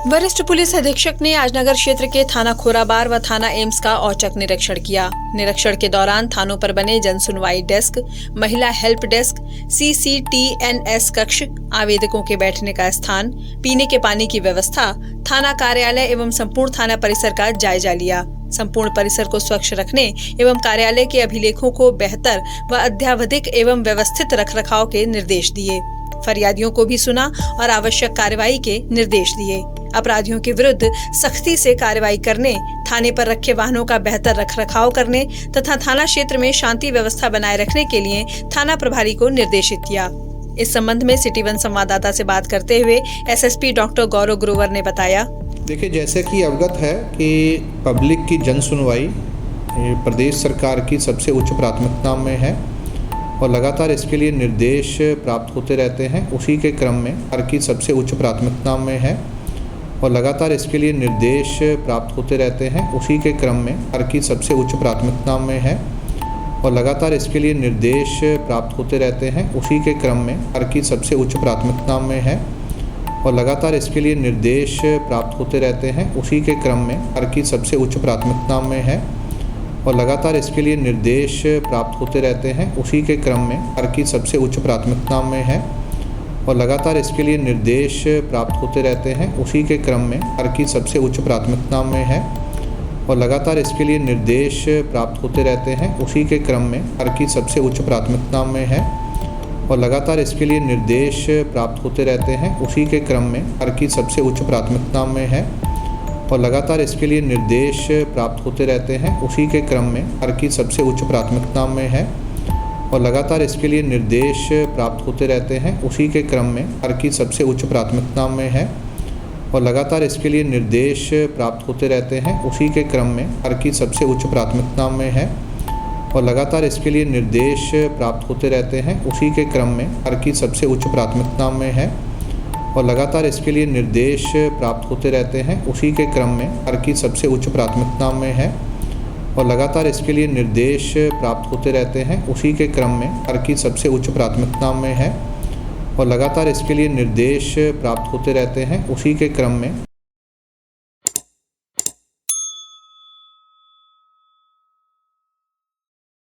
वरिष्ठ पुलिस अधीक्षक ने आज नगर क्षेत्र के थाना खोराबार व थाना एम्स का औचक निरीक्षण किया। निरीक्षण के दौरान थानों पर बने जन सुनवाई डेस्क, महिला हेल्प डेस्क, CCTNS कक्ष, आवेदकों के बैठने का स्थान, पीने के पानी की व्यवस्था, थाना कार्यालय एवं संपूर्ण थाना परिसर का जायजा लिया। संपूर्ण परिसर को स्वच्छ रखने एवं कार्यालय के अभिलेखों को बेहतर व अद्यावधिक एवं व्यवस्थित रखरखाव के निर्देश दिए। फरियादियों को भी सुना और आवश्यक कार्रवाई के निर्देश दिए। अपराधियों के विरुद्ध सख्ती से कार्रवाई करने, थाने पर रखे वाहनों का बेहतर रखरखाव करने तथा थाना क्षेत्र में शांति व्यवस्था बनाए रखने के लिए थाना प्रभारी को निर्देशित किया। इस संबंध में सिटी वन संवाददाता से बात करते हुए SSP डॉक्टर गौरव ग्रोवर ने बताया। देखिए, जैसे कि अवगत है कि पब्लिक की जन सुनवाई प्रदेश सरकार की सबसे उच्च प्राथमिकता में है और लगातार इसके लिए निर्देश प्राप्त होते रहते हैं। उसी के क्रम में सरकार की सबसे उच्च प्राथमिकता में है और लगातार इसके लिए निर्देश प्राप्त होते रहते हैं। उसी के क्रम में सरकार की सबसे उच्च प्राथमिकता में है और लगातार इसके लिए निर्देश प्राप्त होते रहते हैं। उसी के क्रम में सरकार की सबसे उच्च प्राथमिकता में है और लगातार इसके लिए निर्देश प्राप्त होते रहते हैं। उसी के क्रम में सरकार की सबसे उच्च प्राथमिकता में है और लगातार इसके लिए निर्देश प्राप्त होते रहते हैं। उसी के क्रम में सरकार की सबसे उच्च प्राथमिकता में है और लगातार इसके लिए निर्देश प्राप्त होते रहते हैं। उसी के क्रम में सरकार की सबसे उच्च प्राथमिकता में है और लगातार इसके लिए निर्देश प्राप्त होते रहते हैं। उसी के क्रम में सरकार की सबसे उच्च प्राथमिकता में है और लगातार इसके लिए निर्देश प्राप्त होते रहते हैं। उसी के क्रम में सरकार की सबसे उच्च प्राथमिकता में है और लगातार इसके लिए निर्देश प्राप्त होते रहते हैं। उसी के क्रम में सरकार की सबसे उच्च प्राथमिकता में है और लगातार इसके लिए निर्देश प्राप्त होते रहते हैं। उसी के क्रम में सरकार की सबसे उच्च प्राथमिकता में है और लगातार इसके लिए निर्देश प्राप्त होते रहते हैं। उसी के क्रम में सरकार की सबसे उच्च प्राथमिकता में है और लगातार इसके लिए निर्देश प्राप्त होते रहते हैं। उसी के क्रम में सरकार की सबसे उच्च प्राथमिकता में है और लगातार इसके लिए निर्देश प्राप्त होते रहते हैं। उसी के क्रम में सरकार की सबसे उच्च प्राथमिकता में है और लगातार इसके लिए निर्देश प्राप्त होते रहते हैं। उसी के क्रम में सरकार की सबसे उच्च प्राथमिकता में है और लगातार इसके लिए निर्देश प्राप्त होते रहते हैं। उसी के क्रम में